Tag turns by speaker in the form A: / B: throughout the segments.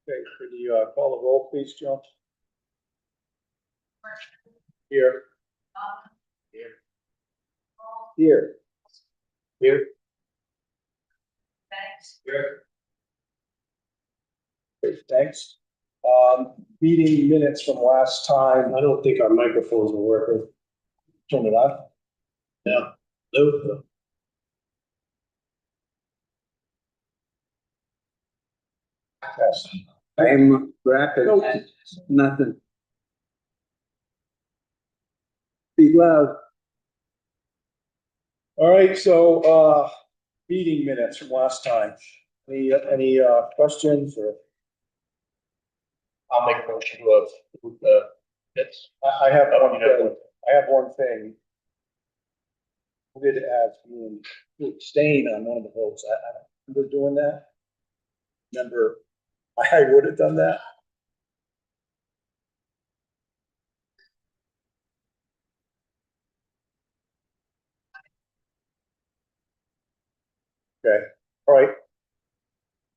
A: Okay, could you call the roll, please, Joan? Here. Here. Here. Here.
B: Thanks.
A: Here. Okay, thanks. Meeting minutes from last time. I don't think our microphones are working. Turn it on. Yeah. Hello. Yes.
C: I'm rapid,
A: Nope.
C: nothing. Speak loud.
A: All right, so, meeting minutes from last time. Any questions or?
D: I'll make a motion to approve the minutes.
A: I have
D: Oh,
A: one
D: you have
A: thing.
D: one.
A: I have one thing. We did ask you to abstain on one of the votes. I don't remember doing that. Remember, I would have done that. Okay, all right.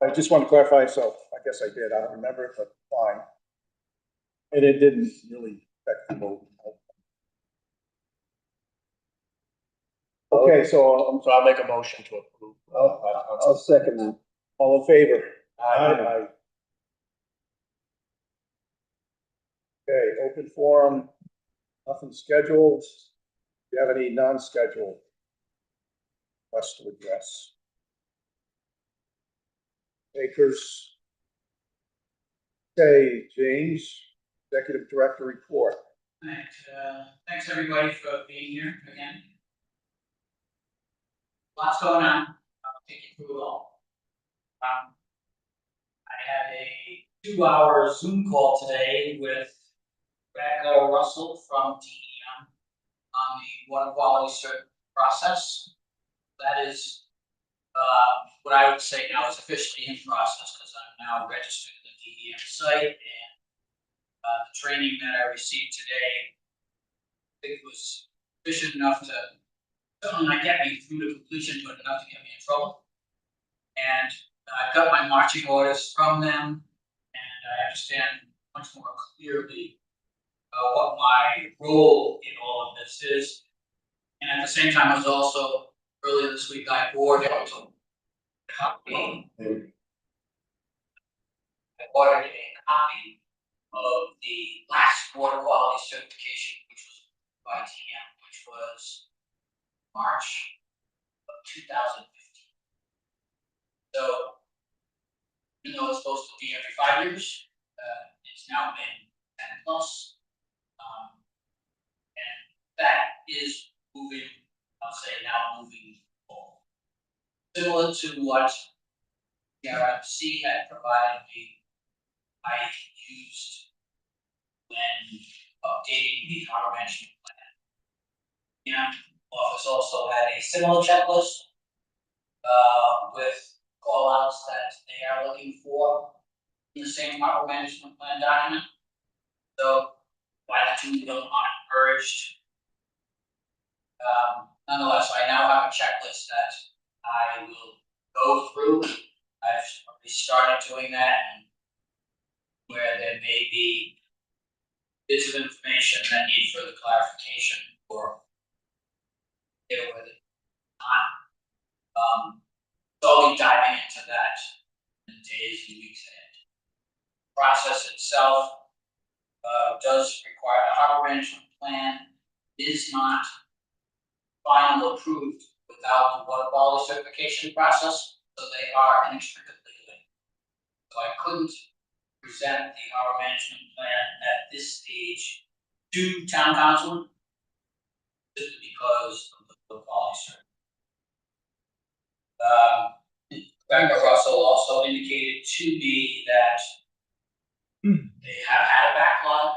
A: I just want to clarify, so I guess I did. I don't remember it, but fine. And it didn't really affect the vote. Okay, so,
D: So I'll make a motion to approve.
C: I'll second that.
A: all in favor?
D: Aye.
A: Okay, open forum, nothing scheduled. Do you have any non-scheduled requests to address? Takers. Okay, James, Executive Director report.
E: Thanks everybody for being here again. Lots going on, I'll take you through it all. I had a 2-hour Zoom call today with Rebecca Russell from DEM on the water quality cert process. That is, what I would say now is officially in process, because I'm now registered in the DEM site, and the training that I received today, I think was sufficient enough to certainly not get me through to completion, but enough to get me in trouble. And I got my marching orders from them, and I understand much more clearly what my role in all of this is. And at the same time, I was also earlier this week I ordered a copy. I ordered a copy of the last water quality certification, which was by TM, which was March of 2015. So, even though it's supposed to be every 5 years, it's now been 10 plus. And that is moving, I'll say now moving forward. Similar to what the RMC had provided me, I used when updating the harbor management plan. And office also had a similar checklist with call outs that they are looking for in the same harbor management plan document. So why the two of them aren't merged. Nonetheless, I now have a checklist that I will go through. I've already started doing that, and where there may be bits of information that need further clarification or get with it. So I'll be diving into that in the days and weeks ahead. The process itself does require a harbor management plan, is not final approved without the water quality certification process, so they are inextricably linked. So I couldn't present the harbor management plan at this stage to town council simply because of the water quality certification. Rebecca Russell also indicated to me that they have had a backlog,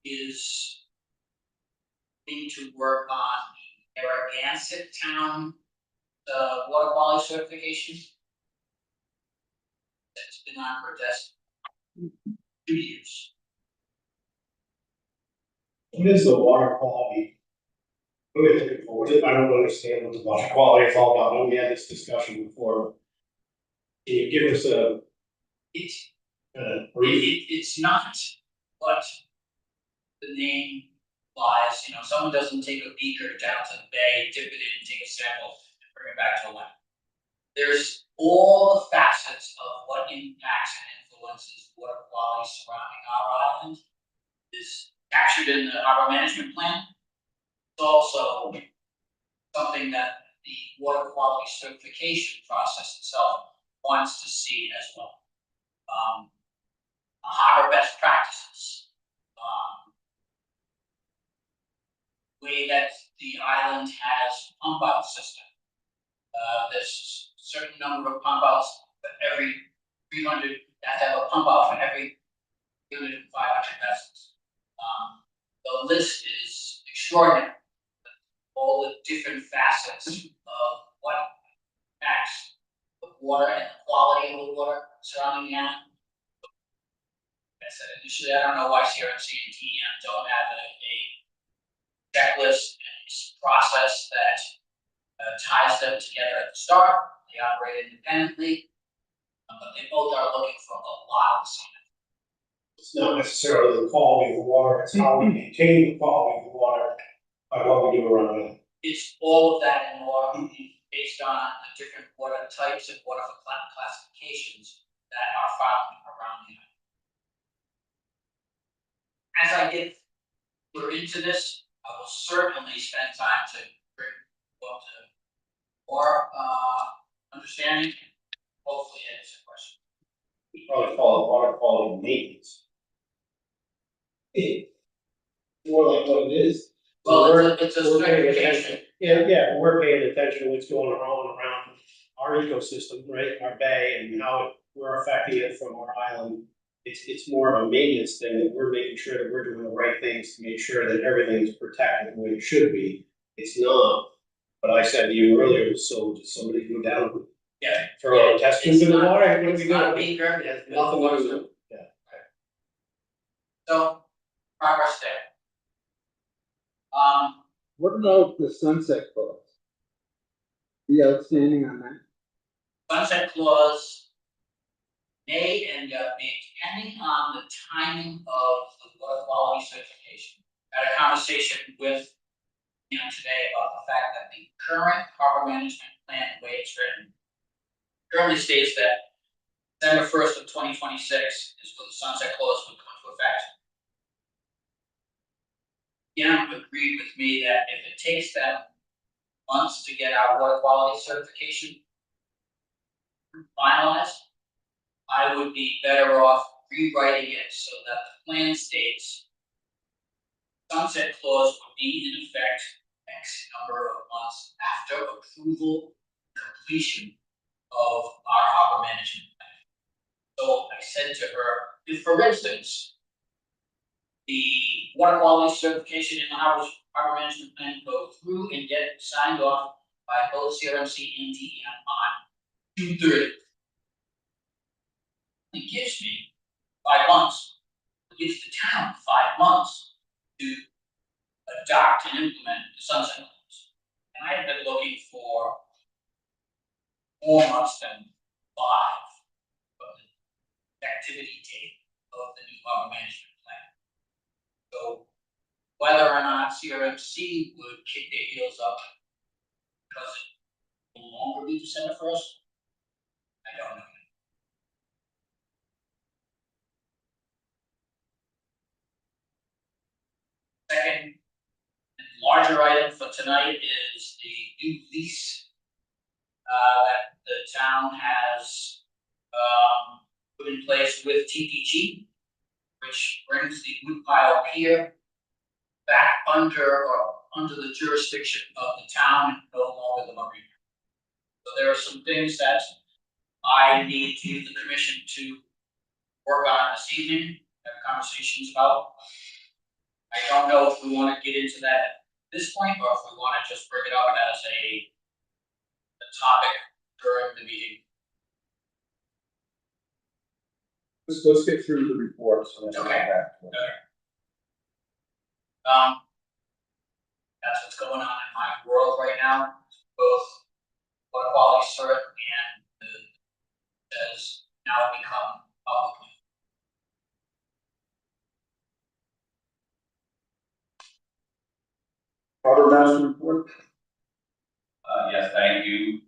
E: is need to work on the Narragansett Town water quality certification. That's been on for just 2 years.
D: What is the water quality? What are we looking for? I don't understand what the water quality is all about. When we had this discussion before. Can you give us a?
E: It's
D: kind of brief.
E: It's not, but the name lies, you know, someone doesn't take a beaker down to the bay, dip it in, take a sample, and bring it back to the lab. There's all the facets of what impacts and influences water quality surrounding our island is captured in the harbor management plan. It's also something that the water quality certification process itself wants to see as well. Harbor best practices. Way that the island has pump out system. There's a certain number of pump outs for every 300, you have to have a pump out for every 300 and 500 vessels. The list is extraordinary. All the different facets of what impacts the water and the quality of the water surrounding the island. Like I said initially, I don't know why CRMC and TEM don't have a checklist and process that ties them together at the start. They operate independently, but they both are looking for a lot of the same.
D: It's not necessarily the quality of the water, it's how we maintain the quality of the water by what we do around it.
E: It's all of that and more based on the different water types and water classifications that are found around the island. As I get further into this, I will certainly spend time to bring up to more understanding. Hopefully, answer your question.
D: We probably call it water quality maintenance. More like what it is.
E: Well, it's a
D: We're paying
E: certification.
D: attention. Yeah, we're paying attention to what's going on around our ecosystem, right, our bay, and how we're affecting it from our island. It's more of a maintenance thing, that we're making sure that we're doing the right things to make sure that everything's protected the way it should be. It's not, but I said to you earlier, so does somebody go down,
E: Yeah.
D: throw a test tube in the water, what do
E: It's
D: we
E: not a
D: do?
E: beaker.
D: It has nothing to do with it.
E: So, progress there.
C: What about the sunset clause? Be outstanding on that?
E: Sunset clause may end up being, depending on the timing of the water quality certification. I had a conversation with, today about the fact that the current harbor management plan, the way it's written, currently states that December 1st of 2026 is when the sunset clause would come into effect. Agreed with me that if it takes them months to get our water quality certification finalized, I would be better off rewriting it so that the plan states sunset clause would be in effect X number of months after approval completion of our harbor management plan. So I said to her, if for instance, the water quality certification in the harbor management plan go through and get signed off by both CRMC and DEM on June 30th. It gives me 5 months. It gives the town 5 months to adopt and implement the sunset clause. And I have been looking for more months than 5 of the activity date of the new harbor management plan. So whether or not CRMC would kick their heels up because it will no longer be December 1st, I don't know. Second and larger item for tonight is the new lease that the town has put in place with TPG, which brings the Woodpile Pier back under the jurisdiction of the town and no longer the marina. So there are some things that I need to the commission to work on this evening, have conversations about. I don't know if we want to get into that at this point, or if we want to just bring it up as a topic during the meeting.
A: Let's get through the reports and then come
E: Okay.
A: back to it.
E: That's what's going on in my world right now, both water quality cert and the has now become public.
A: Harbor master report?
B: Yes, thank you.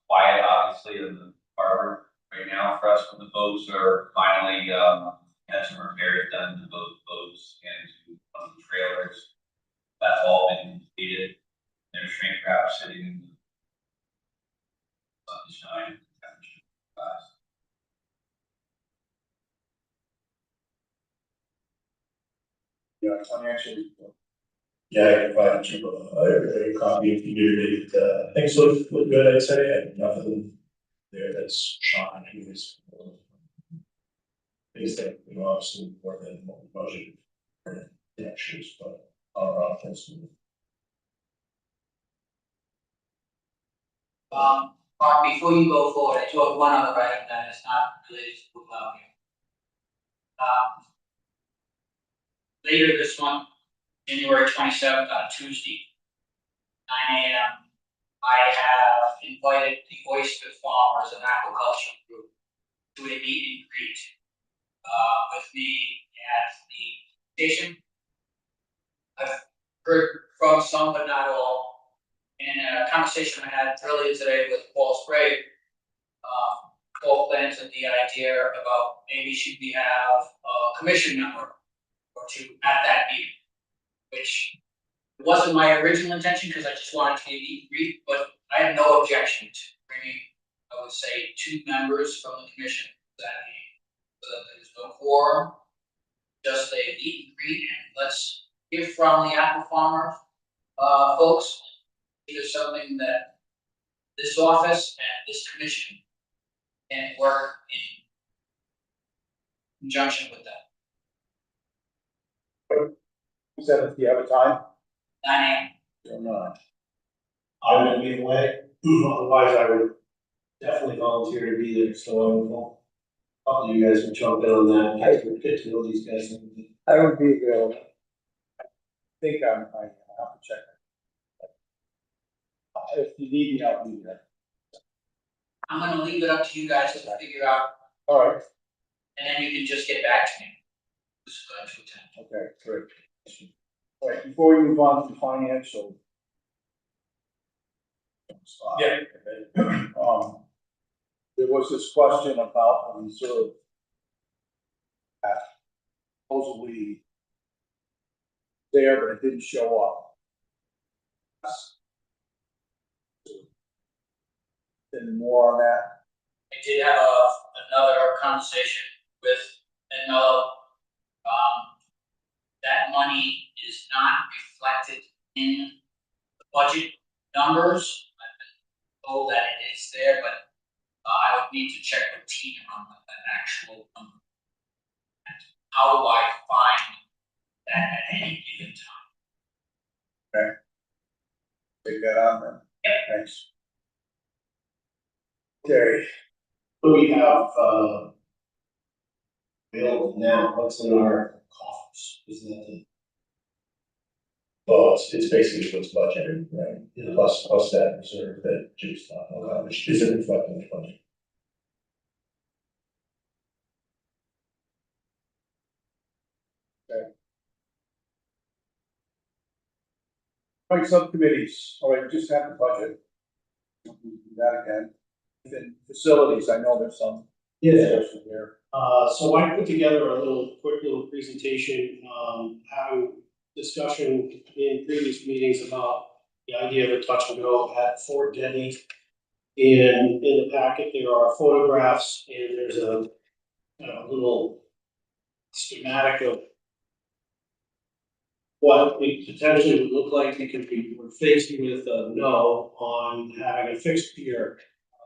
B: Quiet, obviously, in the harbor right now for us, when the boats are finally, had some repairs done to both boats and to one of the trailers. That's all been completed. There's shrink wrap sitting in the sunshine.
A: Yeah, financial report.
F: Yeah, I can provide you a copy if you do it. Things look good, I'd say. I have nothing there that's shocking. It's things that, obviously more than what we budgeted for the actions, but our offense.
E: Mark, before you go forward, I do have one other item that is not related to the plow here. Later this month, January 27th on Tuesday, 9 AM, I have invited the oyster farmers and aquaculture group to a meet and greet with me at the station. I've heard from some, but not all. In a conversation I had earlier today with Paul Sprague, Paul planted the idea about maybe should we have a commission member or two at that meeting, which wasn't my original intention because I just wanted to meet and greet, but I have no objection to bringing, I would say, 2 members from the commission to that meeting, so that there's no quorum, just a meet and greet, and let's hear from the apple farmers, folks. It is something that this office and this commission can work in conjunction with that.
A: 7th, do you have a time?
E: 9 AM.
A: Or not?
D: I'm gonna be away, otherwise I would definitely volunteer to be there, so I will. All of you guys can jump in on that, get to know these guys.
A: I would be available. I think I have to check. If you need me, I'll be there.
E: I'm gonna leave it up to you guys to figure out,
A: All right,
E: and then you can just get back to me. Who's going to attend?
A: okay, great. All right, before we move on to financial.
F: Yeah.
A: There was this question about the reserve. That supposedly there, but it didn't show up. And more on that.
E: I did have another conversation with Melo. That money is not reflected in the budget numbers. I've been told that it is there, but I would need to check with Tina on what that actual number. How do I find that at any given time?
A: Take that on then. Thanks. Okay,
D: What do we have, available now, what's in our coffers, is that the?
F: Well, it's basically what's budgeted, right? Plus that reserve that Jim's talking about, which isn't reflecting the budget.
A: all right, subcommittees, all right, we just have the budget. We'll do that again. Then facilities, I know there's some. discussion here.
D: So I put together a quick little presentation, having discussion in previous meetings about the idea of a touch and go at Fort Denny. And in the packet, there are photographs and there's a little schematic of what it potentially would look like because we're faced with a no on having a fixed pier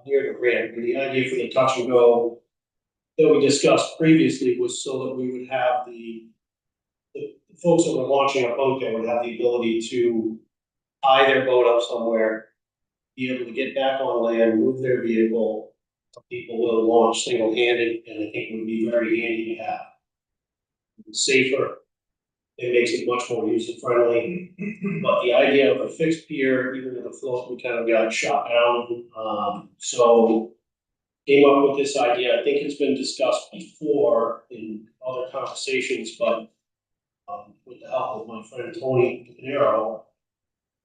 D: near the ramp. And the idea for the touch and go that we discussed previously was so that we would have the folks that were launching a boat there would have the ability to tie their boat up somewhere, be able to get back on land, move their vehicle. Some people will launch single-handed, and I think it would be very handy to have. It's safer. It makes it much more user-friendly. But the idea of a fixed pier, even in the float, we kind of got shot down. So came up with this idea. I think it's been discussed before in other conversations, but with the help of my friend Tony Pinero,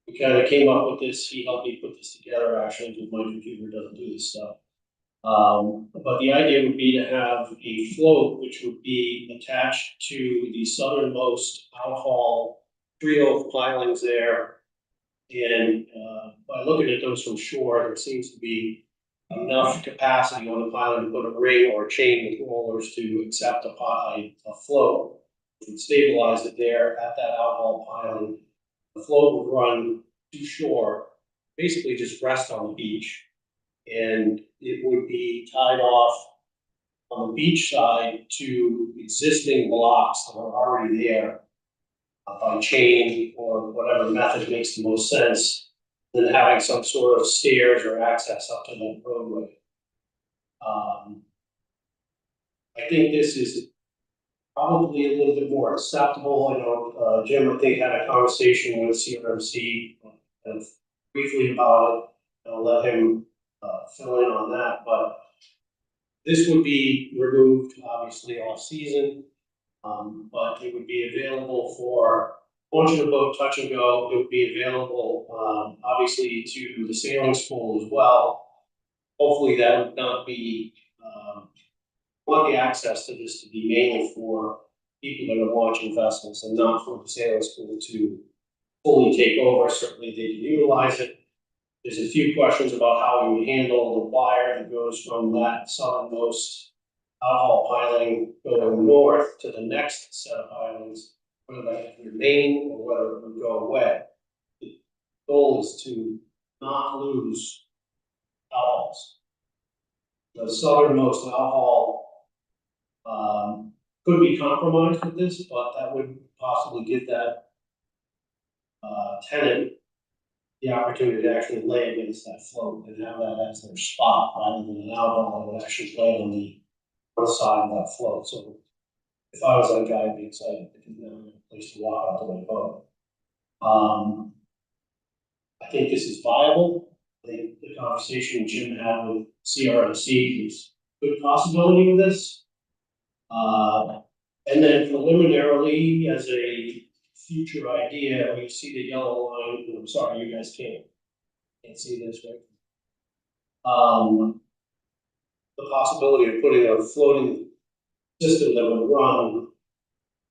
D: we kind of came up with this, he helped me put this together actually, because my computer doesn't do this stuff. But the idea would be to have a float which would be attached to the southernmost outfall trio of pilings there. And, by looking at those from shore, there seems to be enough capacity on the piling to put a ring or a chain with rollers to accept a float. And stabilize it there at that outfall piling. The float would run to shore, basically just rest on the beach. And it would be tied off on the beach side to existing blocks that are already there. By chain or whatever method makes the most sense, than having some sort of stairs or access up to that roadway. I think this is probably a little bit more acceptable. I know, Jim, I think, had a conversation with CRMC kind of briefly about it. I'll let him fill in on that, but this would be removed obviously off season. But it would be available for launch of the boat, touch and go. It would be available, obviously to the sailing school as well. Hopefully that would not be, want the access to this to be mainly for people that are launching vessels and not for the sailing school to fully take over. Certainly they can utilize it. There's a few questions about how we would handle the wire that goes from that southernmost outhaul piling going north to the next set of pilings, whether that would remain or whether it would go away. The goal is to not lose outfalls. The southernmost outhaul could be compromised with this, but that would possibly give that tenant the opportunity to actually lay against that float and have that as their spot rather than an outhaul that would actually lay on the side of that float. So if I was that guy, I'd be excited because now I have a place to walk out to my boat. I think this is viable. I think the conversation Jim had with CRMC is a good possibility with this. And then preliminarily, as a future idea, you see the yellow line, and I'm sorry, you guys can't see this, right? The possibility of putting a floating system that would run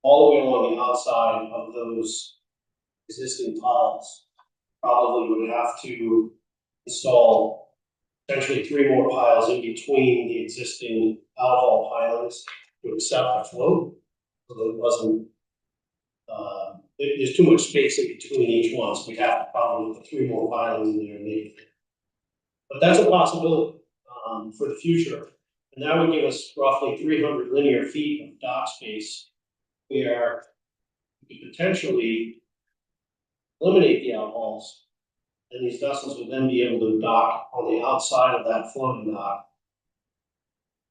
D: all the way along the outside of those existing piles. Probably would have to install potentially 3 more piles in between the existing outhaul pilings to accept the float. So that it wasn't, there's too much space in between each one, so we'd have to probably put 3 more pilings in there maybe. But that's a possibility for the future. And that would give us roughly 300 linear feet of dock space where we could potentially eliminate the outhauls. And these vessels would then be able to dock on the outside of that floating dock.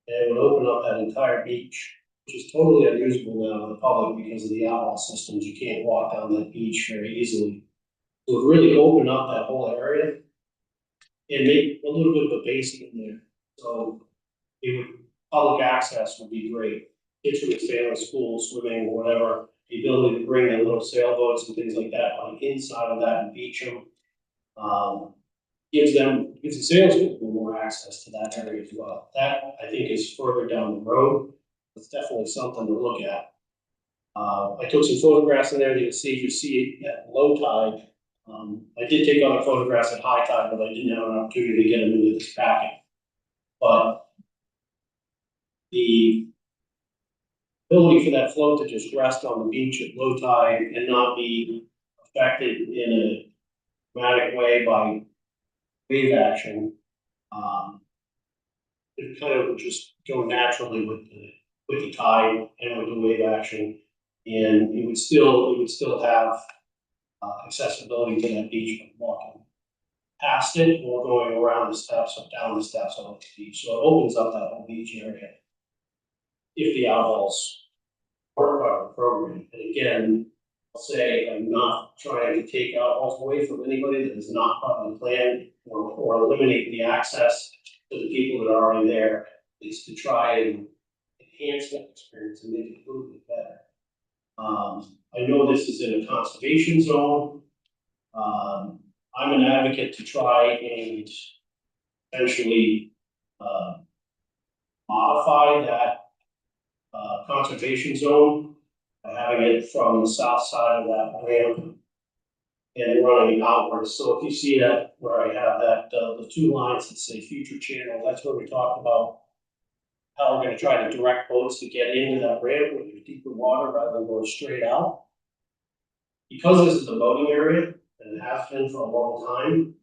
D: And it would open up that entire beach, which is totally unusable now to the public because of the outhaul systems. You can't walk down that beach very easily. So it would really open up that whole area and make a little bit of a basin in there. So it would, public access would be great. Kids from the sailing school, swimming, whatever, the ability to bring in little sailboats and things like that on the inside of that and beach them. Gives the sailing school more access to that area as well. That, I think, is further down the road. It's definitely something to look at. I took some photographs in there that you see it at low tide. I did take other photographs at high tide, but I didn't have an opportunity to get them into this packet. But the ability for that float to just rest on the beach at low tide and not be affected in a dramatic way by wave action, it kind of would just go naturally with the tide and with the wave action, and it would still have accessibility to that beach from walking past it or going around the steps or down the steps on the beach. So it opens up that whole beach area if the outfalls are part of the program. And again, I'll say I'm not trying to take outfalls away from anybody that is not part of the plan or eliminate the access to the people that are already there. It's to try and enhance that experience and make it a little bit better. I know this is in a conservation zone. I'm an advocate to try and potentially, modify that, conservation zone by having it from the south side of that ramp and running outwards. So if you see that where I have that, the two lines that say future channel, that's where we talked about how we're gonna try to direct boats to get into that ramp with deeper water rather than going straight out. Because this is a boating area and it has been for a long time,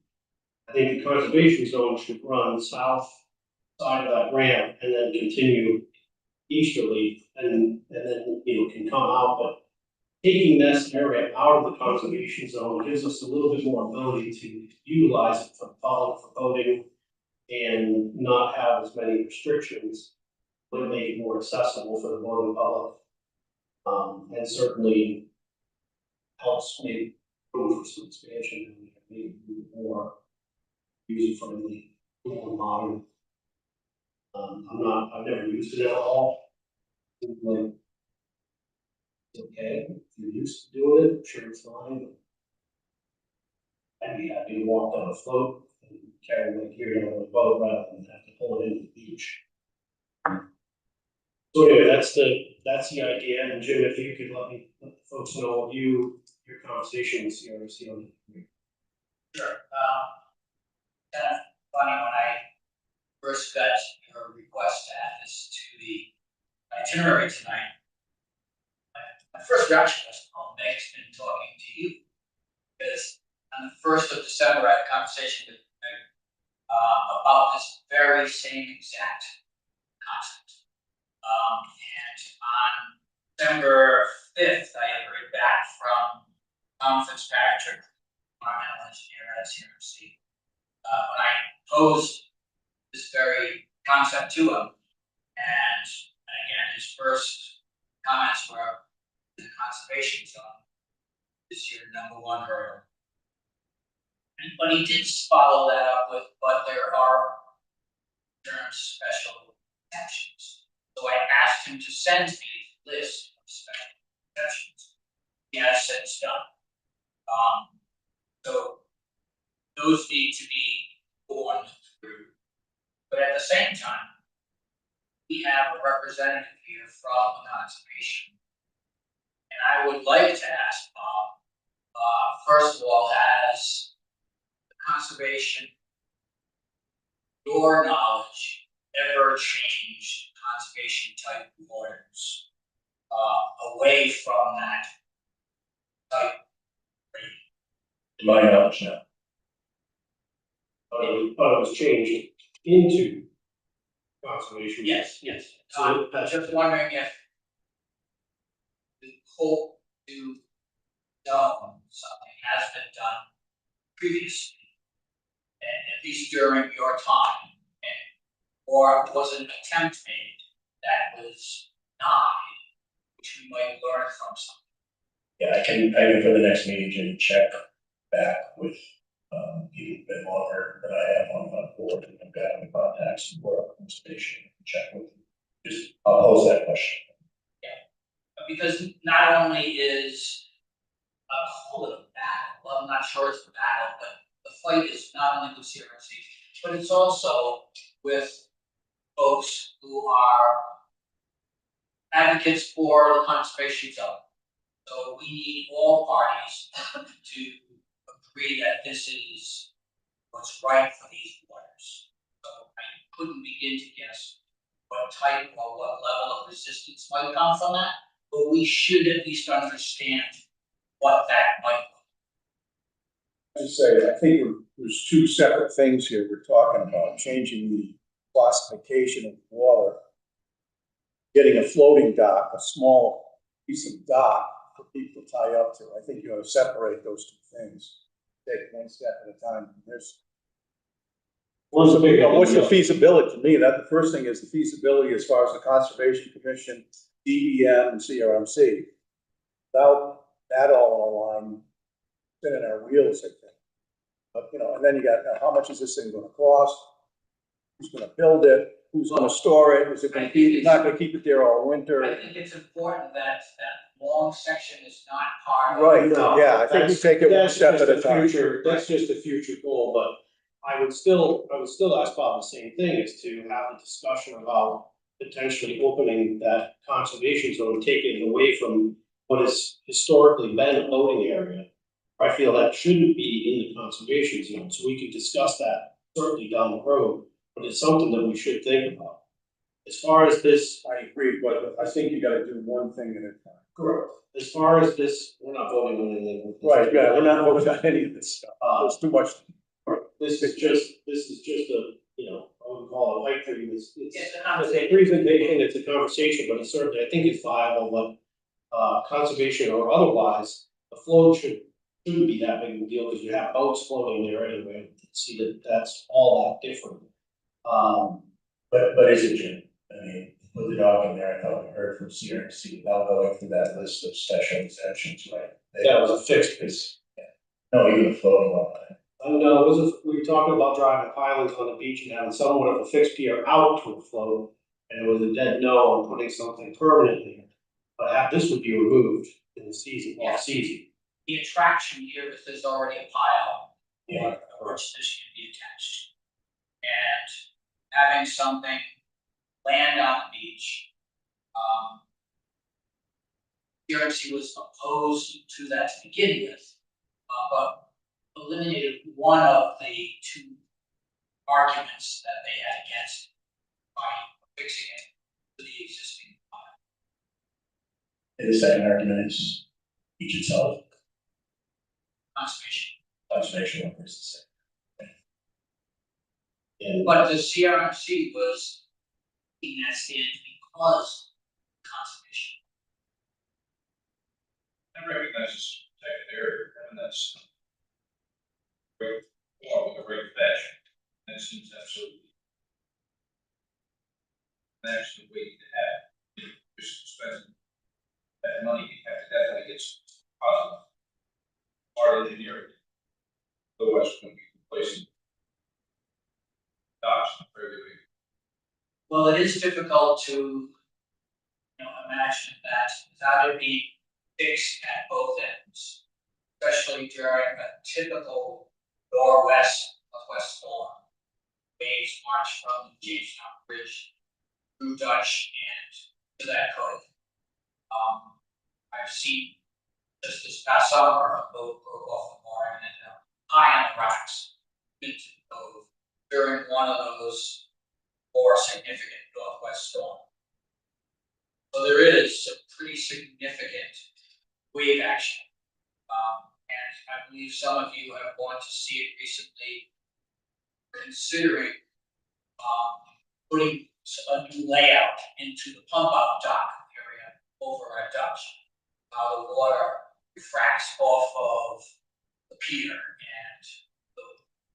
D: I think the conservation zone should run south side of that ramp and then continue easterly and then, can come out, but taking this area out of the conservation zone gives us a little bit more ability to utilize it for boating and not have as many restrictions, would make it more accessible for the boating public. And certainly helps make room for some expansion and make it more user friendly, more modern. I've never used it at all. Like, it's okay, if you're used to doing it, sure it's fine. I'd be happy to walk down a float and carry my gear down on a boat rather than have to pull it into the beach. So anyway, that's the idea, and Jim, if you could let the folks know your conversation with CRC on it.
E: Sure. Kind of funny when I first got your request to add this to the itinerary tonight. My first reaction was, oh, Meg's been talking to you. Because on the 1st of December, I had a conversation with Meg about this very same exact concept. And on December 5th, I had heard back from Tom Fitzpatrick, environmental engineer at CRC, when I posed this very concept to him. And again, his first comments were the conservation zone is your #1 hurdle. But he did follow that up with, but there are certain special exceptions. So I asked him to send me a list of special exceptions. He has since done. So those need to be borne through. But at the same time, we have a representative here from the conservation. And I would like to ask Bob, first of all, has the conservation, your knowledge, ever changed conservation type waters away from that type?
F: To my knowledge, no.
D: But it was changed into conservation.
E: Yes.
D: So
E: I'm just wondering if the hope to zone something has been done previously, and at least during your time, or was an attempt made that was denied, which we might learn from something.
F: Yeah, I can for the next meeting, Jim, check back with, people a bit longer than I have on my board, and I've got the contacts and work on the station, check with them. Just, I'll pose that question.
E: Because not only is call it a battle, well, I'm not sure it's a battle, but the fight is not only with CRC, but it's also with folks who are advocates for the conservation zone. So we need all parties to agree that this is what's right for these waters. So I couldn't begin to guess what type or what level of resistance might come from that, but we should at least understand what that might look.
A: I say, I think there's two separate things here we're talking about, changing the classification of water. Getting a floating dock, a small piece of dock for people to tie up to. I think you ought to separate those two things. Take one step at a time. What's the feasibility? To me, that the first thing is the feasibility as far as the Conservation Commission, DEM, and CRMC. Without that all aligned, spinning our wheels, I think. But, and then you got, how much is this thing gonna cost? Who's gonna build it? Who's gonna store it? Is it gonna be, you're not gonna keep it there all winter?
E: I think it's important that long section is not part of.
A: Right,
D: No,
A: yeah, I think we
D: that's-
A: take it one
D: that's
A: step
D: just
A: at a time.
D: That's just a future goal, but I would still ask Bob the same thing, is to have a discussion about potentially opening that conservation zone, taking it away from what has historically been a loading area. I feel that shouldn't be in the conservation zone, so we can discuss that certainly down the road, but it's something that we should think about. As far as this,
A: I agree, but I think you gotta do one thing at a time.
D: correct, as far as this, we're not voting on anything with this.
A: Right, yeah, we're not voting on any of this stuff, there's too much.
D: This is just a, you know, I would call it a pipe dream, it's
E: It's a
D: a
E: conversation.
D: presentation, it's a conversation, but it's certainly, I think it's viable, but conservation or otherwise, the flow shouldn't be that big of a deal, because you have boats floating there anyway, see that that's all that different.
F: But is it, Jim? I mean, with the dog in there, I thought we heard from CRC about going through that list of special exemptions, right?
D: That was a fixed
F: piece. No, even a floating one.
D: No, we were talking about driving pilings on the beach and having somewhat of a fixed pier out to a float, and it was a dead no on putting something permanent there. But this would be removed in the season,
E: Yeah.
D: off season.
E: The attraction here is there's already a pile.
F: Yeah.
E: Which this can be attached. And having something land on the beach. CRC was opposed to that to begin with, but eliminated one of the two arguments that they had against it by fixing it to the existing pile.
F: And the second argument is each itself,
E: Conservation.
F: conservation one versus
D: And
E: But the CRMC was taking that stand because conservation.
G: I recognize this secondary, and that's great, well, with a great fashion, that seems absolutely. That's the way to have, just spend that money, you have to definitely get some positive. Art engineering. Otherwise, it's gonna be replacing. Docks, very big.
E: Well, it is difficult to, imagine that without it being fixed at both ends. Especially during a typical northwest storm. Waves march from the Jamestown Bridge through Dutch and to that cove. I've seen just this past summer, a boat broke off the mooring and ended up high on the rocks into the cove during one of those more significant northwest storms. So there is some pretty significant wave action. And I believe some of you have gone to see it recently, considering putting a new layout into the pump out dock area over at Dutch. How the water refracts off of the pier and the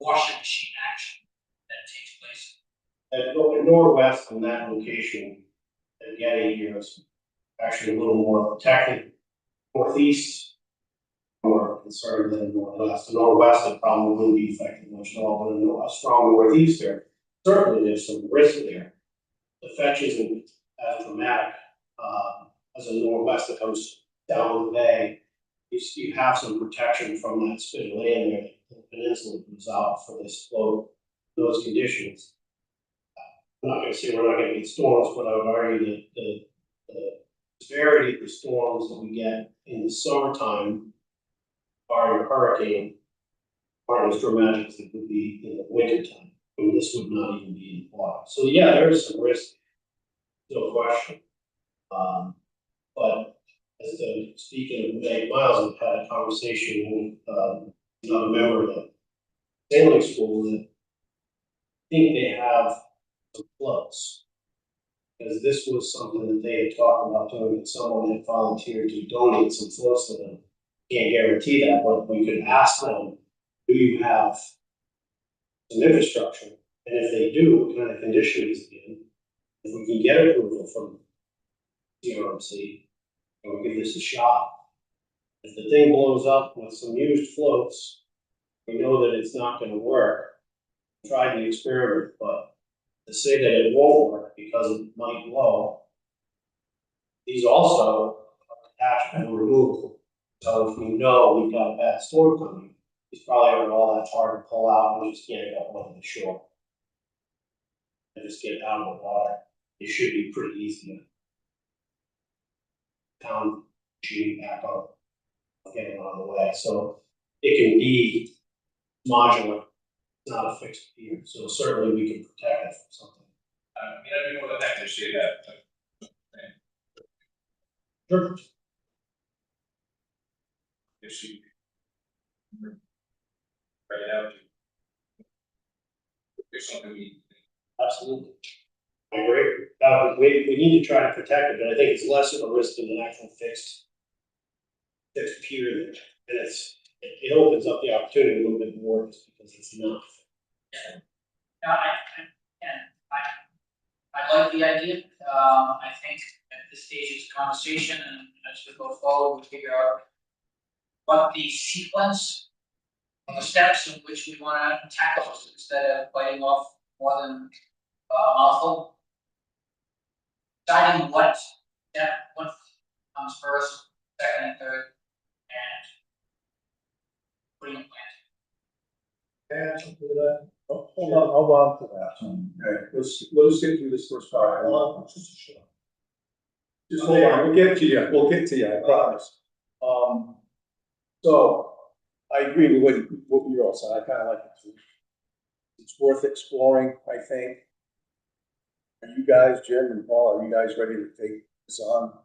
E: washing machine action that takes place.
D: And going northwest from that location, and getting here is actually a little more protected. Northeast, more concerned than northwest. The northwest, it probably wouldn't be affected much at all, but a strong northeaster, certainly there's some risk there. The fetch isn't as dramatic, as a northwest that comes down the bay. You have some protection from that spit of land there, the peninsula comes out for this flow, those conditions. I'm not gonna say we're not gonna get storms, but I would argue that the severity of the storms that we get in the summertime, barring a hurricane, aren't as dramatic as it would be in the winter time. And this would not even be in the water. So yeah, there is some risk, no question. But as the, speaking of Meg Miles, I've had a conversation with another member of the sailing school that I think they have some floats. Because this was something that they had talked about doing, and someone had volunteered to donate some floats to them. Can't guarantee that, but we could ask them, do you have some infrastructure? And if they do, what kind of condition is it in? If we can get approval from CRMC, and we'll give this a shot. If the thing blows up with some used floats, we know that it's not gonna work. Try the experiment, but to say that it won't work because it might blow. These also attachment and removal. So if we know we've got a bad storm coming, it's probably not all that hard to pull out and just get it up on the shore. And just get it out of the water. It should be pretty easy. Town shooting back up, getting on the way, so it can be modular, not a fixed pier, so certainly we can protect it from something.
G: I mean, I'd be more than happy to see that.
D: Sure.
G: If she. Right out. There's something we.
D: Absolutely. I agree. We need to try to protect it, but I think it's less of a risk than an actual fixed pier, and it opens up the opportunity a little bit more just because it's not.
E: I like the idea, I think at this stage of the conversation and as we go forward, we figure out what the sequence of the steps in which we wanna tackle this instead of biting off more than a mouthful. Deciding what step, what comes first, second and third, and putting a plan.
A: Add something to that? Oh, hold on to that. Okay, let's get through this first part. Just hold on, we'll get to you, I promise. So, I agree with what you all said, I kinda like it too. It's worth exploring, I think. Are you guys, Jim and Paul, are you guys ready to take this on?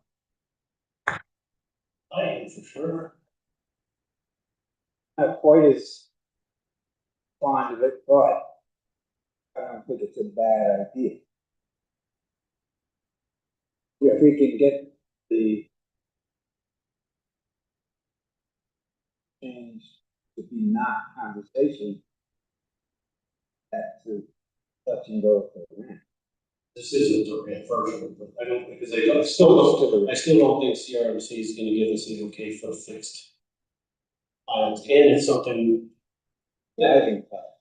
D: I am for sure.
C: Not quite as fond of it, but I don't think it's a bad idea. If we can get the change to be not conversation, that's to touch and go for the rent.
D: This isn't a real version, but I don't, because I still don't think CRMC is gonna give us the okay for a fixed. And it's something,
C: Yeah, I think that.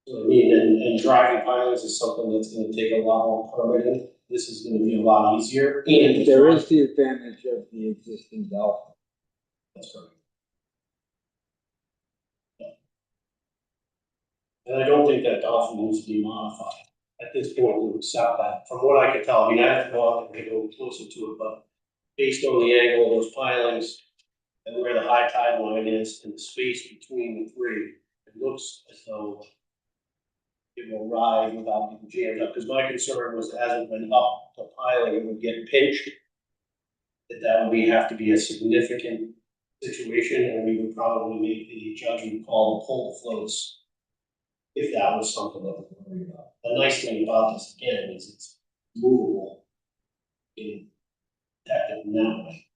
D: I mean, and driving pilings is something that's gonna take a lot more permitting. This is gonna be a lot easier, and
C: There is the advantage of the existing Dolphin.
D: That's correct. And I don't think that Dolphin needs to be modified. At this point, we would accept that, from what I can tell, I mean, I have to go out and go closer to it, but based on the angle of those pilings and where the high tide line is and the space between the three, it looks as though it will ride without getting jammed up, because my concern was as it went up the piling, it would get pinched. That would have to be a significant situation, and we would probably make the judgment call to pull the floats if that was something that we're worried about. The nice thing about this again is it's movable in protected in that way.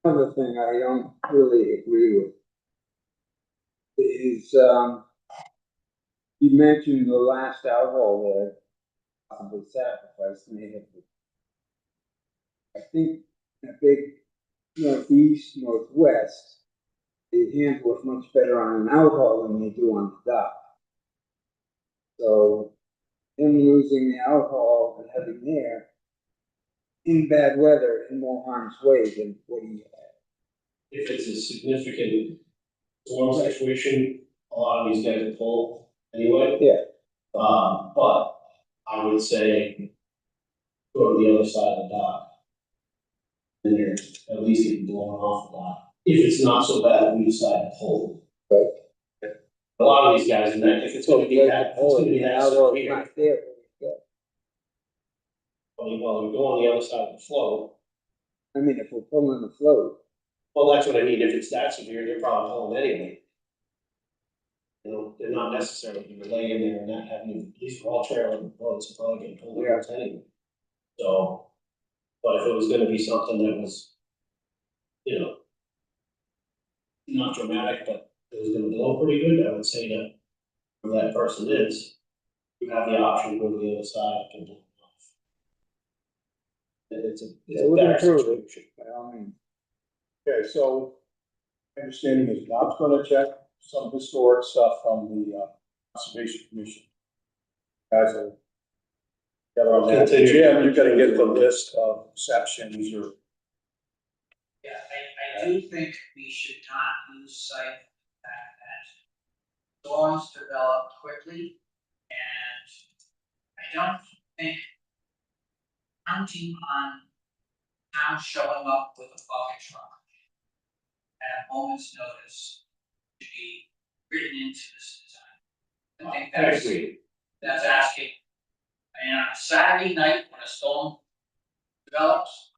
C: Another thing I don't really agree with is, you mentioned the last outhaul there, possibly sacrifice may have been. I think in a big northeast, northwest, they handle it much better on an outhaul than they do on the dock. So, him losing the outhaul and having there in bad weather in more harm's way than what he had.
D: If it's a significant storm situation, a lot of these guys will pull anyway.
C: Yeah.
D: But I would say go to the other side of the dock. And you're at least getting blown off the dock. If it's not so bad, we decide to pull.
C: Right.
D: A lot of these guys, and if it's gonna be that, if it's gonna be that
C: Outhaul is
D: severe,
C: not there. Yeah.
D: well, we go on the other side of the float.
C: I mean, if we're pulling the float,
D: Well, that's what I mean, if it's that severe, they're probably pulling anyway. You know, they're not necessarily laying there and not having, these are all trailing boats, are probably getting pulled over anyway. So, but if it was gonna be something that was, you know, not dramatic, but it was gonna blow pretty good, I would say that whoever that person is, you have the option to go to the other side and blow it off. It's
C: it
D: a
C: would
D: better
C: improve
D: situation.
C: it, by all means.
A: Okay, so my understanding is Bob's gonna check some historic stuff from the Conservation Commission. Guys will gather on that.
D: Continue.
A: Jim, you gotta get the list of sections or
E: I do think we should not lose sight of the fact that storms develop quickly, and I don't think counting on town showing up with a bucket truck at a moment's notice should be written into this design. I think that's asking. And on a Saturday night when a storm develops,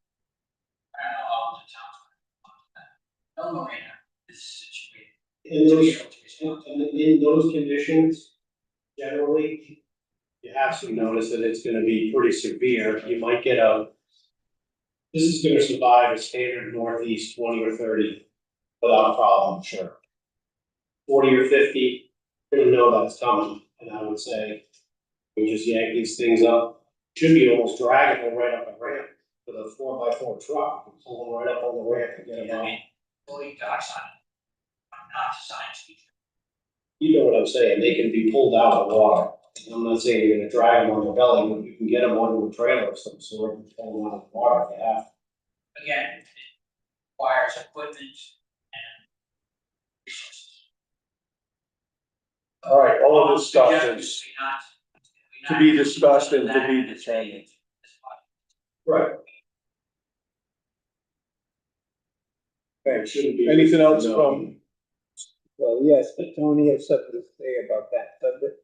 E: I don't know how the town's gonna respond to that. No marina is situated.
D: In
E: to be
D: those,
E: able to respond.
D: in those conditions, generally, you have to notice that it's gonna be pretty severe. You might get this is gonna survive a standard northeast 20 or 30 without a problem, sure. 40 or 50, you're gonna know that's coming, and I would say we just yank these things up. Should be almost dragging them right up a ramp with a 4x4 truck, you can pull them right up on the ramp and get them
E: I
D: out.
E: mean, fully docks on it. I'm not a science teacher.
D: You know what I'm saying, they can be pulled out of the water. I'm not saying you're gonna drag them on their belly, but you can get them onto a trailer of some sort and pull them out of the water if you have to.
E: Again, it requires equipment and resources.
A: All right, all of this stuff
E: Suggestion
A: is
E: we not- we
A: to
E: not
A: be
E: do
A: discussed and to
E: that
A: be
E: in this
A: determined.
E: meeting, this body.
D: Right.
A: Okay,
D: Shouldn't be.
A: anything else
D: No.
A: from,
C: Well, yes, but Tony has something to say about that subject.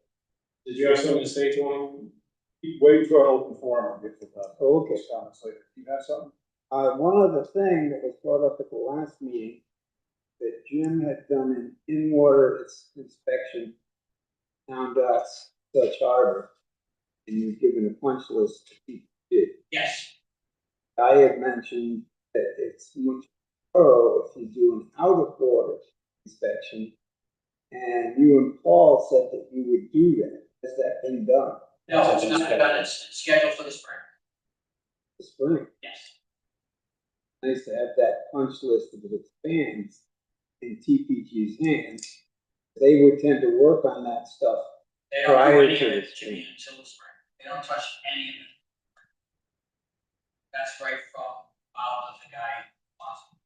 D: Did you have something to say, Tony?
A: keep waiting for an open forum, I'll get to that.
C: Okay.
A: Those comments later. You have something?
C: One other thing that was brought up at the last meeting, that Jim had done an in-water inspection, down docks, Dutch Harbor, and you've given a punch list to people who did.
E: Yes,
C: I had mentioned that it's much thorough if you do an out-of-water inspection, and you and Paul said that you would do that. Has that been done
E: no, it's not done, it's scheduled for the spring,
C: this spring?
E: yes.
C: Nice to have that punch list if it expands in TPG's hands. They would tend to work on that stuff.
E: They don't do
C: Prior
E: any of
C: to
E: it,
C: the
E: Jimmy, until the spring, they don't touch any of it. That's right from, the guy,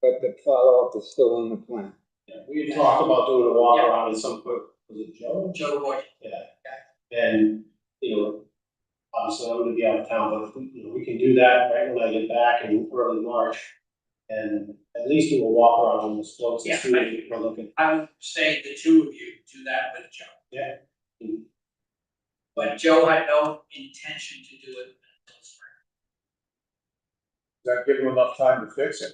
C: But the follow-up is still in the plan.
D: Yeah, we had talked about doing a walk around in some, was it Joe?
E: Joe Boyd.
D: Yeah. And, obviously I'm gonna be out of town, but we can do that right when I get back in early March. And at least do a walk around on the slopes and
E: Yeah,
D: see what we're looking.
E: I would say the two of you do that with Joe.
D: Yeah.
E: But Joe had no intention to do it until the spring.
A: Does that give them enough time to fix it?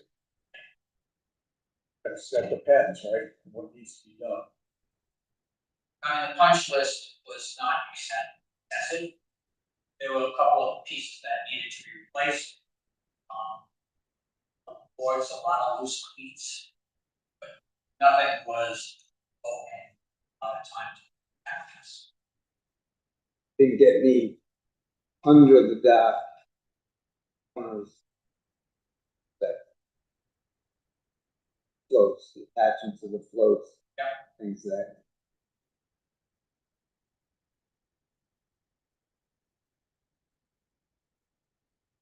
A: That depends, right, what needs to be done.
E: I mean, the punch list was not excessive. There were a couple of pieces that needed to be replaced. Boards, a lot of loose cleats. But nothing was okay, a lot of time to have this.
C: Didn't get me under the dock. One of those that floats, attaching to the floats.
E: Yeah.
C: Things that.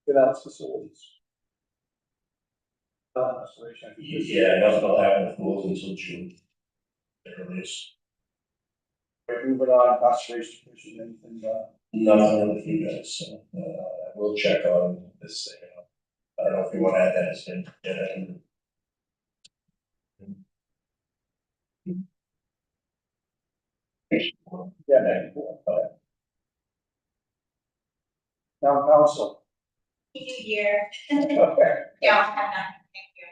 A: Get out facilities. Restoration, I think this-
F: Yeah, nothing will happen with pools until June. At earliest.
A: Right, moving on, conservation commission, anything,
F: Nothing with you guys, so, we'll check on this, I don't know if you wanna add that as an agenda.
A: yeah, maybe, but. Town council.
H: New Year.
A: Okay.
H: Yeah, I'll have that. Thank you.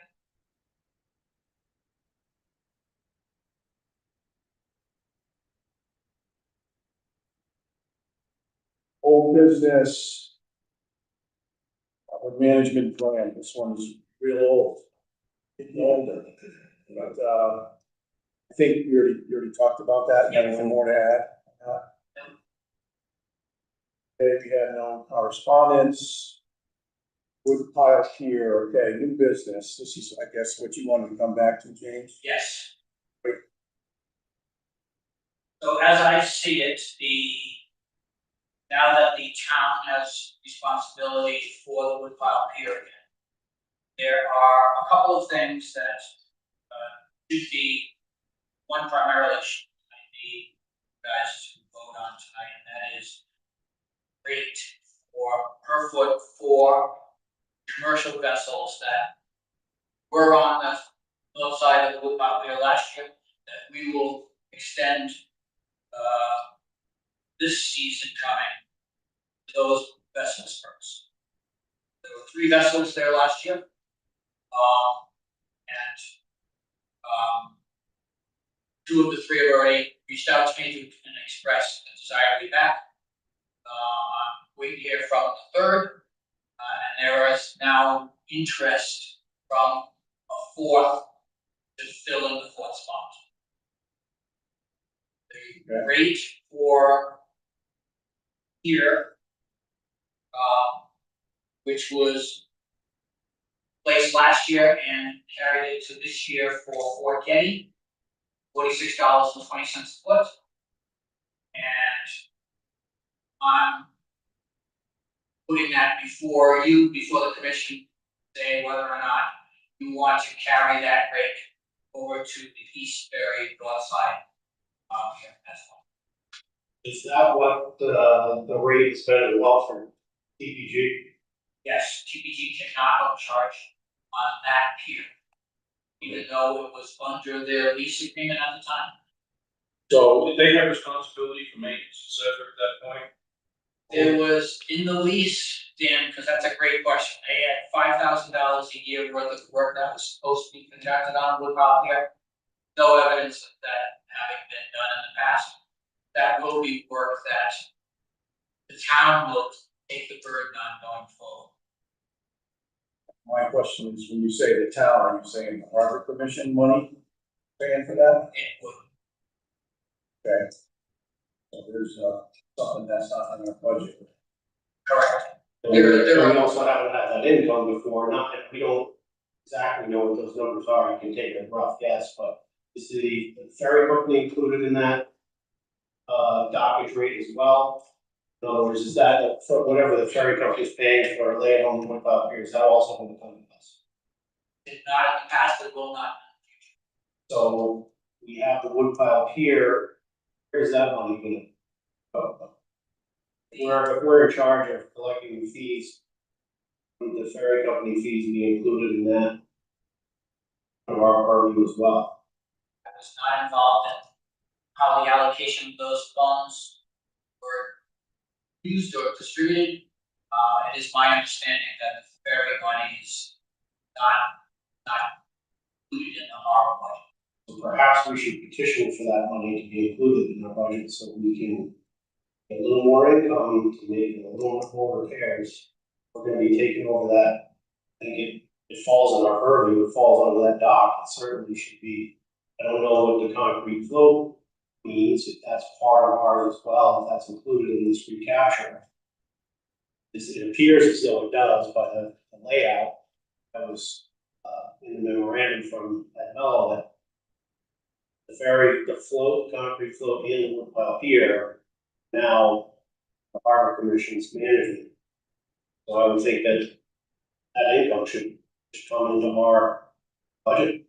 A: Old business. Management plan, this one's real old. Getting older, but, I think you already talked about that, anything more to add? Okay, we had no correspondence. Wood pile here, okay, new business, this is, I guess, what you wanted to come back to, James?
E: Yes. So as I see it, now that the town has responsibility for the woodpile pier again, there are a couple of things that should be, one primarily should need you guys to vote on tonight, and that is rate for per foot for commercial vessels that were on the north side of the wood out there last year, that we will extend this season coming to those vessels first. There were 3 vessels there last year. And 2 of the 3 have already reached out to me and expressed a desire to be back. I'm waiting to hear from the 3rd, and there is now interest from a 4th to fill in the 4th spot. The rate for here, which was placed last year and carried it to this year for Fort Getty, $46.20 a foot. And I'm putting that before you, before the commission, say whether or not you want to carry that rate over to the East Berry north side here as well.
D: Is that what the rate has been as well for TPG?
E: Yes, TPG cannot upcharge on that pier, even though it was under their lease agreement at the time.
G: So did they have responsibility for maintenance, et cetera, at that point?
E: There was in the lease, Dan, because that's a great question, they had $5,000 a year worth of work that was supposed to be conducted on Woodpile Pier. No evidence of that having been done in the past. That will be work that the town will take the burden on going forward.
A: My question is, when you say the town, are you saying the harbor commission money paying for that?
E: It would.
A: Okay. So there's something that's not in our budget.
E: Correct.
D: And we also haven't had that income before, not that we don't exactly know what those numbers are, I can take a rough guess, but is the ferry company included in that dockage rate as well? In other words, is that for whatever the ferry company is paying for laying on the Woodpile Pier, is that also going to come to us?
E: Did not in the past, it will not.
D: So we have the Woodpile Pier, where's that money gonna go? If we're in charge of collecting the fees, would the ferry company fees be included in that? Of our purview as well?
E: I was not involved in how the allocation of those funds were used or distributed. It is my understanding that the ferry money is not included in the harbor budget.
D: So perhaps we should petition for that money to be included in our budget so we can get a little more income to make a little more repairs. We're gonna be taking over that, I think it falls on our purview, it falls under that dock, it certainly should be. I don't know what the concrete float means, if that's part of ours as well, if that's included in this recapture. It appears as though it does by the layout that was in the memorandum from Ed Mello, that the concrete float in the Woodpile Pier, now the harbor commission's management. So I would think that income should come into our budget.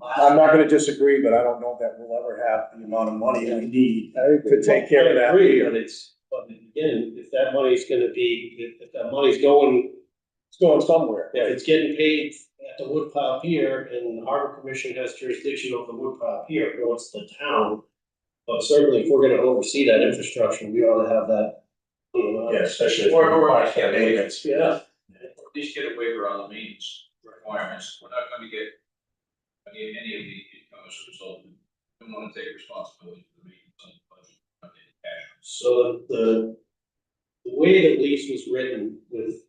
A: I'm not gonna disagree, but I don't know that we'll ever have the amount of money we need to take care of that.
D: I agree, but again, if that money's gonna be, if that money's going,
A: It's going somewhere.
D: if it's getting paid at the Woodpile Pier and the harbor commission has jurisdiction over the Woodpile Pier, no, it's the town. But certainly, if we're gonna oversee that infrastructure, we ought to have that.
F: Yeah, especially if
G: Or
F: we're
G: I
F: required
G: can't
F: to maintenance.
D: Yeah.
G: At least get a waiver on the maintenance requirements, we're not gonna get any of the income as a result. We don't wanna take responsibility for the maintenance on the budget, not getting cash.
D: So the way the lease was written with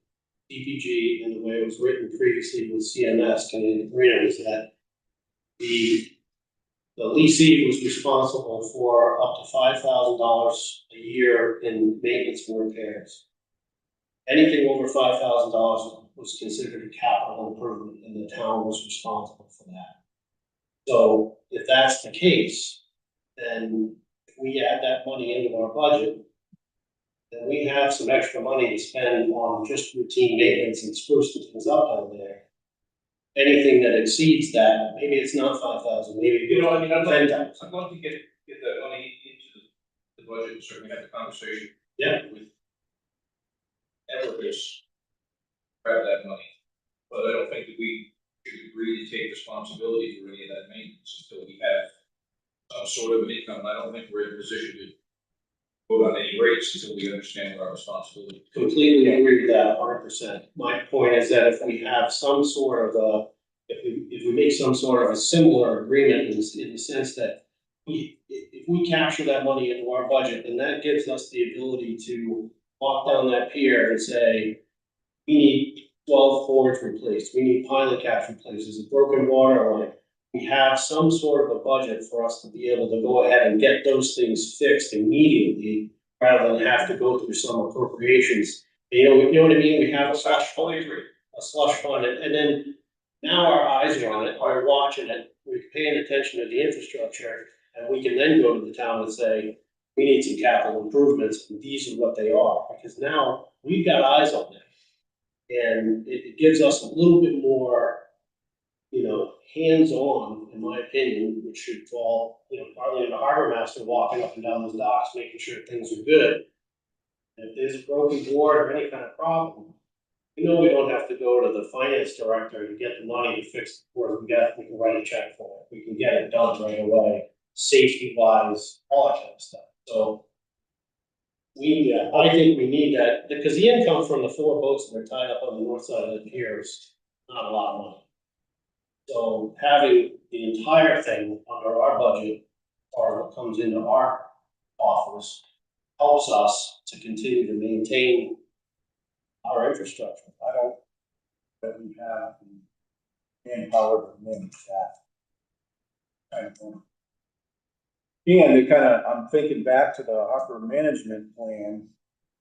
D: DPG and the way it was written previously with CMS, Canadian Marina, is that the leasing was responsible for up to $5,000 a year in maintenance and repairs. Anything over $5,000 was considered a capital improvement, and the town was responsible for that. So if that's the case, then if we add that money into our budget, then we have some extra money to spend on just routine maintenance and sprucing things up down there. Anything that exceeds that, maybe it's not 5,000, maybe
G: You know, I mean,
D: it's 10,000.
G: I'd love to get that money into the budget, and certainly have the conversation.
D: Yeah.
G: With Everest, grab that money, but I don't think that we should agree to take responsibility for any of that maintenance until we have some sort of income. I don't think we're in a position to vote on any rates until we understand what our responsibility is.
D: Completely agree with that 100%. My point is that if we have some sort of a, if we make some sort of a similar agreement in the sense that if we capture that money into our budget, then that gives us the ability to walk down that pier and say, we need 12 cords replaced, we need pilot caps replaced, there's a broken water line. We have some sort of a budget for us to be able to go ahead and get those things fixed immediately, rather than have to go through some appropriations. You know what I mean? We have a slush fund, and then now our eyes are on it, we're watching it, we're paying attention to the infrastructure, and we can then go to the town and say, we need some capital improvements, and these are what they are, because now we've got eyes on it. And it gives us a little bit more, hands-on, in my opinion, which should fall, partly in the harbor master walking up and down those docks, making sure things are good. And if there's a broken board or any kind of problem, we don't have to go to the finance director to get the money to fix the board. We can write a check for it. We can get it done right away, safety-wise, all that kind of stuff. So I think we need that, because the income from the 4 boats that are tied up on the north side of the pier is not a lot of money. So having the entire thing under our budget, or what comes into our office, helps us to continue to maintain our infrastructure.
A: I don't, that we have the manpower to manage that. Kind of thing. And it I'm thinking back to the harbor management plan,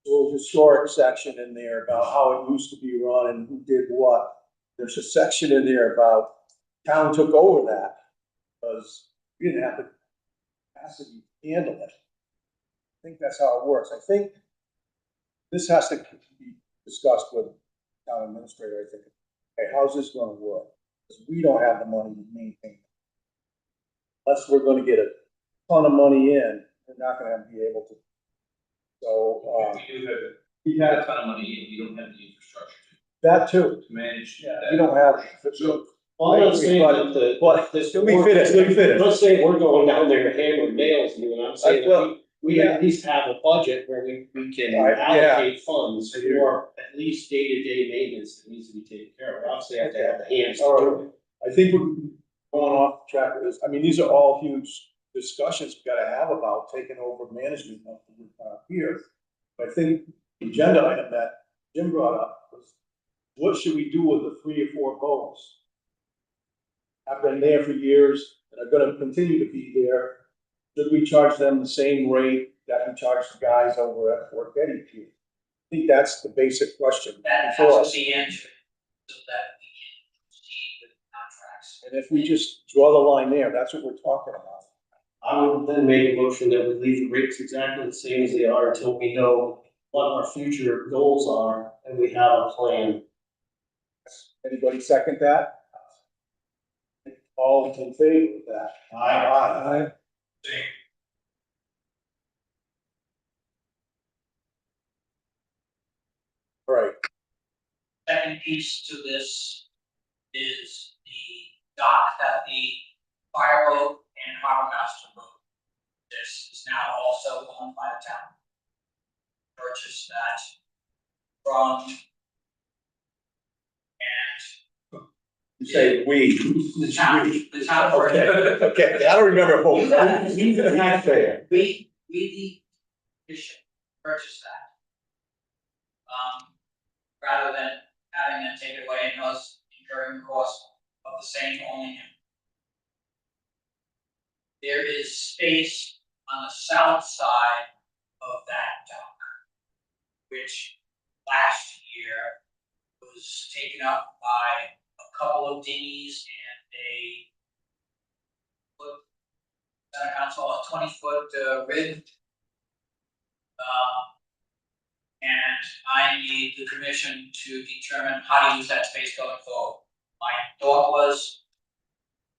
A: little historic section in there about how it used to be run and who did what. There's a section in there about town took over that because we didn't have the capacity to handle it. I think that's how it works. I think this has to be discussed with the town administrator. I think, okay, how's this going to work? Because we don't have the money to maintain it. Unless we're going to get a ton of money in, we're not going to be able to. So
G: We do have a ton of money, and we don't have the infrastructure
A: that too.
G: to manage
A: Yeah,
G: that.
A: we don't have.
G: So,
D: Well, I'm not saying that
A: But
D: this.
A: let me finish.
D: I'm not saying we're going down there hammering nails, I'm saying that we at least have a budget where we can allocate funds for at least day-to-day maintenance that needs to be taken care of. Obviously, I have to have the hands to do it.
A: I think we're going off track with this. I mean, these are all huge discussions we gotta have about taking over management of the here. I think the agenda item that Jim brought up was, what should we do with the 3 or 4 boats? Have been there for years and are gonna continue to be there. Should we charge them the same rate that we charge the guys over at Fort Getty Pier? I think that's the basic question
E: That
A: before
E: has
A: us.
E: to be answered so that we can proceed with contracts.
A: And if we just draw the line there, that's what we're talking about.
D: I would then make a motion that we leave the rates exactly the same as they are until we know what our future goals are and we have a plan.
A: Anybody second that? All in favor of that? Aye. All right,
E: Second piece to this is the dock that the fireboat and harbor master boat. This is now also owned by the town. Purchased that from. And
A: you say we.
E: the town
A: Okay, okay, I don't remember who.
E: You
A: The taxpayer.
E: we the commission purchased that. Rather than having them take it away and us incurring the cost of the same owning him. There is space on the south side of that dock, which last year was taken up by a couple of dinghies and a 20-foot rib. I need the commission to determine how to use that space going forward. My thought was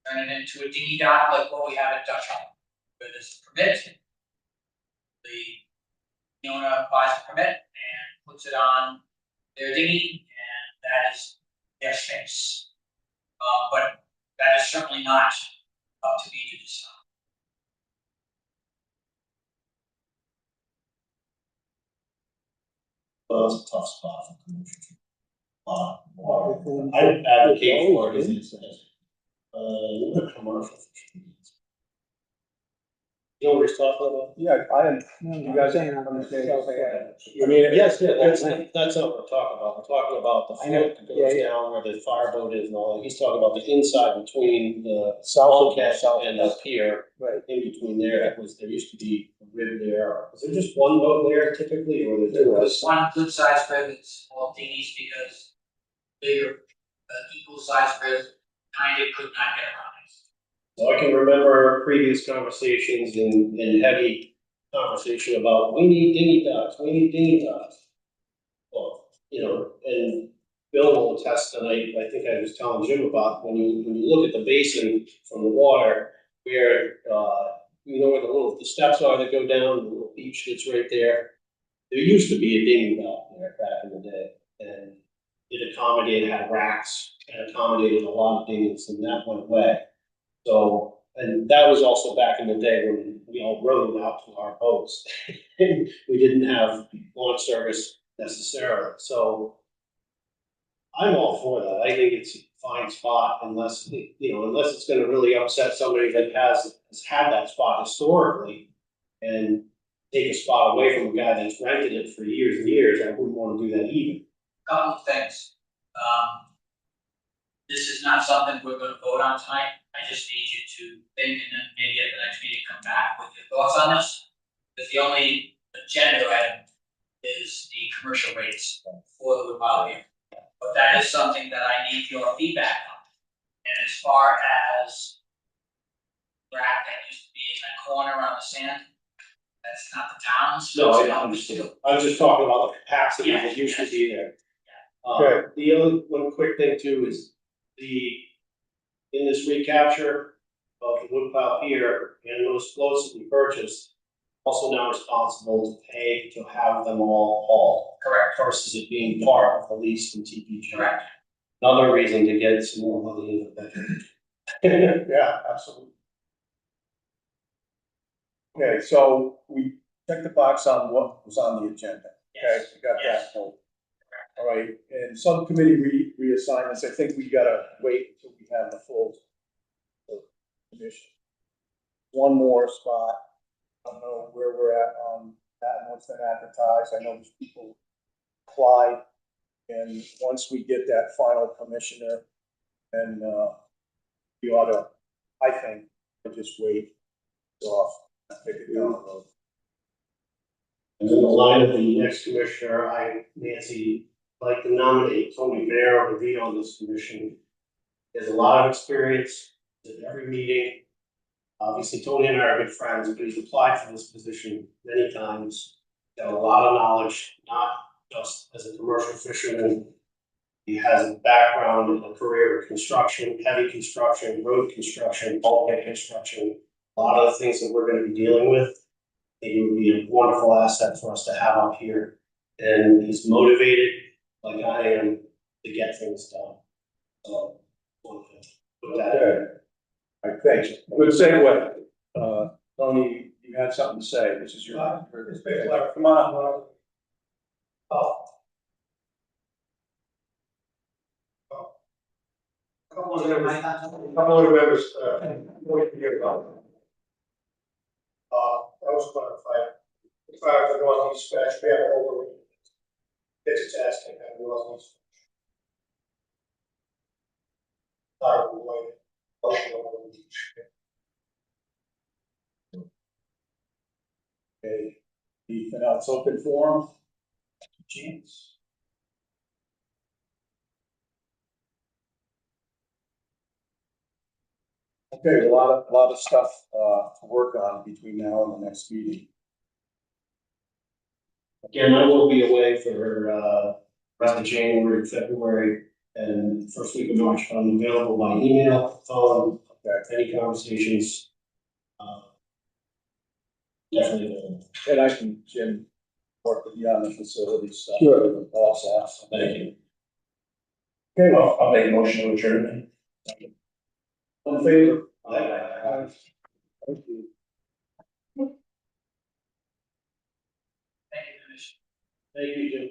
E: turn it into a dinghy dock like what we have at Dutch Home, where there's a permit. The owner buys a permit and puts it on their dinghy, and that is their space. But that is certainly not up to me to decide.
F: Well, it's a tough spot for commercial. I would advocate for it as commercial. You know what he's talking about?
A: Yeah, I am, you guys
C: saying
A: understand what I'm saying?
F: I mean, yes, yeah, that's not what we're talking about. We're talking about the
C: I know,
F: float that goes down where the fireboat is and all that. He's talking about the inside between the
A: South
F: bulkhead and the pier.
A: Right.
F: In between there, there used to be a rib there. Was there just one boat there typically, or was there?
E: There was one good sized rig that's all dinghies because bigger, equal sized rig kind of could not get around.
F: So I can remember previous conversations and heavy conversation about, we need dinghy docks, we need dinghy docks. Well, you know, and Bill will attest, and I think I was telling Jim about, when you look at the basin from the water, where, you know where the steps are that go down, the little beach that's right there. There used to be a dinghy dock there back in the day, and it accommodated, had racks, and accommodated a lot of dinghies, and that went away. So, and that was also back in the day when we all rowed out to our boats. We didn't have launch service necessarily, so I'm all for that. I think it's a fine spot unless, unless it's gonna really upset somebody that has had that spot historically and take a spot away from a guy that's rented it for years and years. I wouldn't wanna do that either.
E: Couple of things. This is not something we're gonna vote on tonight. I just need you to think and then maybe at the next meeting come back with your thoughts on this. Because the only agenda item is the commercial rates for the Woodpile here. But that is something that I need your feedback on. And as far as rack that used to be in that corner on the sand, that's not the town's.
F: No,
E: that's
F: I
E: not-
F: understand. I was just talking about the capacity that used to be there.
A: Okay.
F: The other one quick thing too is in this recapture of the Woodpile Pier and those floats that we purchased, also now responsible to pay to have them all hauled.
E: Correct,
F: Versus it being part of the lease from TPG.
E: correct.
F: Another reason to get some more money in the budget.
A: Yeah, absolutely. Okay, so we checked the box on what was on the agenda. Okay,
E: Yes.
A: we got
E: Yes.
A: that. All right, and subcommittee reassignments, I think we gotta wait until we have the full commission. One more spot, I don't know where we're at on that, and what's been advertised, I know there's people applied. And once we get that final commissioner, then, we ought to, I think, just wait off, take it down the road.
F: And in the line of the next commissioner, Nancy, like to nominate Tony Bear to be on this commission. He has a lot of experience at every meeting. Obviously, Tony and I are good friends, but he's applied for this position many times. Got a lot of knowledge, not just as a commercial fisherman. He has a background and a career in construction, heavy construction, road construction, bulkhead construction, a lot of the things that we're gonna be dealing with. He would be a wonderful asset for us to have up here, and he's motivated, like I am, to get things done. So, put that in.
A: I think, good segue. Tony, you had something to say, this is your. Come on.
I: Couple of members, point here about. That was clarified. As far as the northeast stretch, we have over. It's asking that northeast.
A: Okay, anything else open forum? Chance. Okay, a lot of stuff, to work on between now and the next meeting.
D: Again, I will be away for, rest of January, February, and first week of March. I'm available by email, phone, any conversations. Definitely available.
A: And I can, Jim, work with you on the facility stuff.
C: Sure.
A: The boss asks.
D: Thank you.
A: Okay,
F: I'll make a motion to adjourn then.
A: all in favor?
D: Aye.
A: Thank you.
E: Thank you, Commissioner.
D: Thank you, Jim.